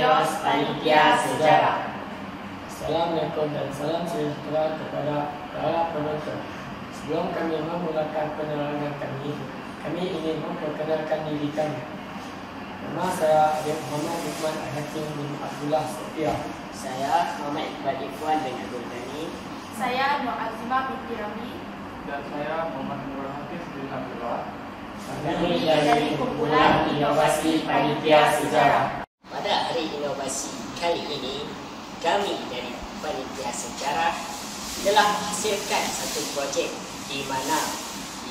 Kios Panitia Sejarah. Assalamualaikum dan salam sejahtera kepada para penonton. Sebelum kami memulakan penerangan kami ingin memperkenalkan diri kami. Nama saya Adik Muhammad Iqbal Al-Hakim bin Abdullah Sofia. Saya Muhammad Iqbal Ikhwan bin Abdul Ghani. Saya Nur Azimah binti Rami. Dan saya Muhammad Nur Hafiz bin Abdullah. Kami dari Kumpulan Inovasi Panitia Sejarah. Pada hari inovasi kali ini, kami dari Panitia Sejarah telah menghasilkan satu projek di mana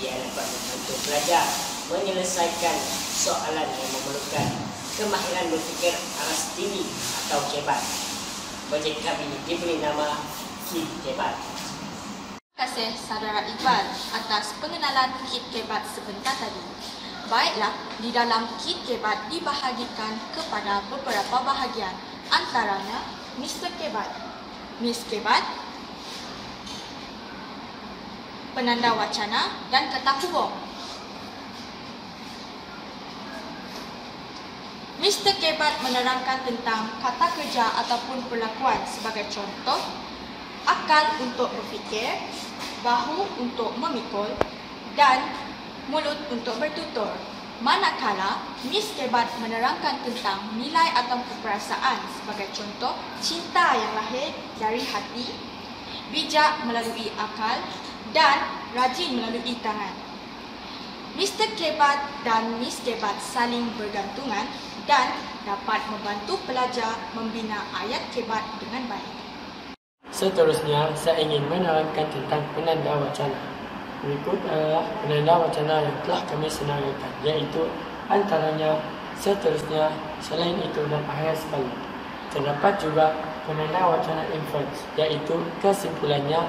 ia dapat membantu pelajar menyelesaikan soalan yang memerlukan kemahiran berfikir aras tinggi atau KEBAT. Projek kami diberi nama KIT KEBAT. Terima kasih saudara Iqbal atas pengenalan KIT KEBAT sebentar tadi. Baiklah, di dalam KIT KEBAT dibahagikan kepada beberapa bahagian, antaranya Mr. KEBAT, Miss KEBAT, penanda wacana dan kata hubung. Mr. KEBAT menerangkan tentang kata kerja ataupun perlakuan sebagai contoh, akal untuk berfikir, bahu untuk memikul dan mulut untuk bertutur. Manakala Miss KEBAT menerangkan tentang nilai atau perasaan sebagai contoh, cinta yang lahir dari hati, bijak melalui akal dan rajin melalui tangan. Mr. KEBAT dan Miss KEBAT saling bergantungan dan dapat membantu pelajar membina ayat KEBAT dengan baik. Seterusnya, saya ingin menerangkan tentang penanda wacana. Berikut adalah penanda wacana yang telah kami senaraikan, iaitu antaranya, seterusnya, selain itu dan akhir sekali. Terdapat juga penanda wacana inference, iaitu kesimpulannya,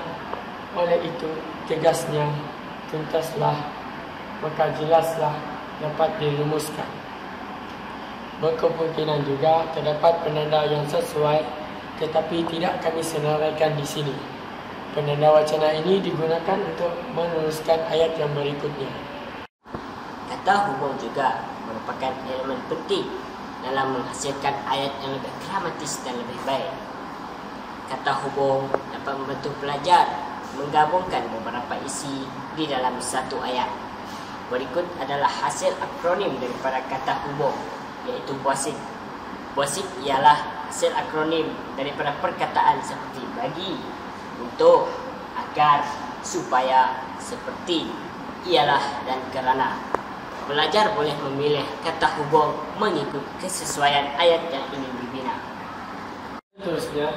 oleh itu tegasnya, tuntaslah, maka jelaslah dapat dirumuskan. Berkemungkinan juga terdapat penanda yang sesuai tetapi tidak kami senaraikan di sini. Penanda wacana ini digunakan untuk meneruskan ayat yang berikutnya. Kata hubung juga merupakan elemen penting dalam menghasilkan ayat yang lebih gramatis dan lebih baik. Kata hubung dapat membantu pelajar menggabungkan beberapa isi di dalam satu ayat. Berikut adalah hasil akronim daripada kata hubung, iaitu BOSIP. BOSIP ialah hasil akronim daripada perkataan seperti bagi, untuk, agar, supaya, seperti, ialah dan kerana. Pelajar boleh memilih kata hubung mengikut kesesuaian ayat yang ingin dibina. Seterusnya,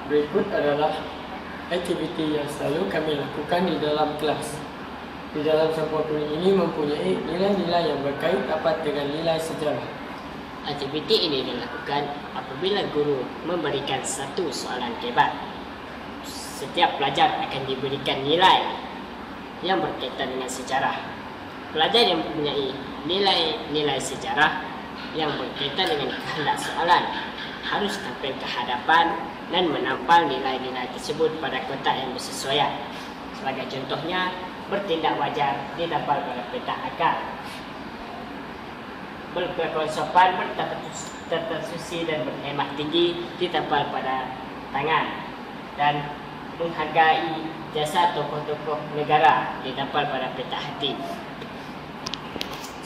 berikut adalah aktiviti yang selalu kami lakukan di dalam kelas. Di dalam sebuah kuliah ini mempunyai nilai-nilai yang berkait rapat dengan nilai sejarah. Aktiviti ini dilakukan apabila guru memberikan satu soalan KEBAT. Setiap pelajar akan diberikan nilai yang berkaitan dengan sejarah. Pelajar yang mempunyai nilai-nilai sejarah yang berkaitan dengan kehendak soalan harus tampil ke hadapan dan menampal nilai-nilai tersebut pada kotak yang bersesuaian. Sebagai contohnya, bertindak wajar ditampal pada petak akal, berkelakuan sopan, bertata suci dan berhemat tinggi ditampal pada tangan, dan menghargai jasa tokoh-tokoh negara ditampal pada petak hati.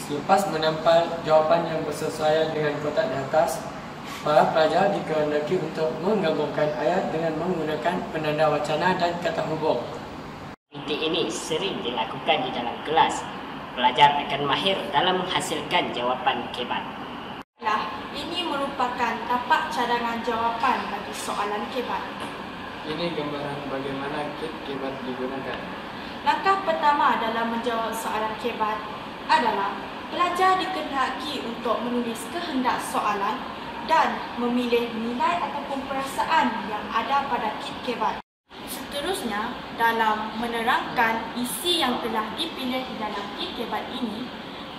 Selepas menampal jawapan yang bersesuaian dengan kotak di atas, para pelajar dikehendaki untuk menggabungkan ayat dengan menggunakan penanda wacana dan kata hubung. Aktiviti ini sering dilakukan di dalam kelas. Pelajar akan mahir dalam menghasilkan jawapan KEBAT. Ini merupakan tapak cadangan jawapan bagi soalan KEBAT. Ini gambaran bagaimana KIT KEBAT digunakan. Langkah pertama dalam menjawab soalan KEBAT adalah pelajar dikehendaki untuk menulis kehendak soalan dan memilih nilai ataupun perasaan yang ada pada KIT KEBAT. Seterusnya, dalam menerangkan isi yang telah dipilih di dalam KIT KEBAT ini,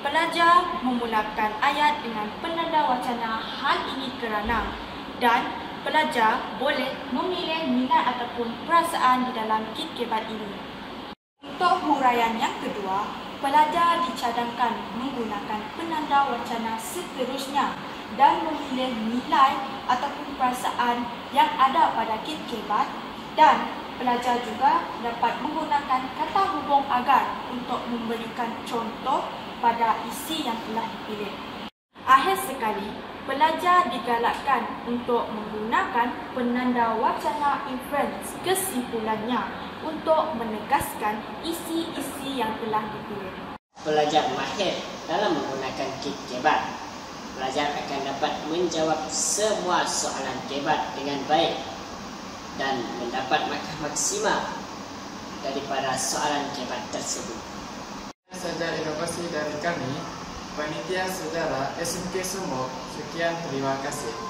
pelajar memulakan ayat dengan penanda wacana hal ini kerana, dan pelajar boleh memilih nilai ataupun perasaan di dalam KIT KEBAT ini. Untuk huraian yang kedua, pelajar dicadangkan menggunakan penanda wacana seterusnya dan memilih nilai ataupun perasaan yang ada pada kit kebat, dan pelajar juga dapat menggunakan kata hubung agar untuk memberikan contoh pada isi yang telah dipilih. Akhir sekali, pelajar digalakkan untuk menggunakan penanda wacana inference kesimpulannya untuk menegaskan isi-isi yang telah dipilih. Pelajar mahir dalam menggunakan kit kebat. Pelajar akan dapat menjawab semua soalan kebat dengan baik dan mendapat markah maksimal daripada soalan kebat tersebut. Saja inovasi dari kami, Panitia Sejarah SMK Sumok. Sekian, terima kasih.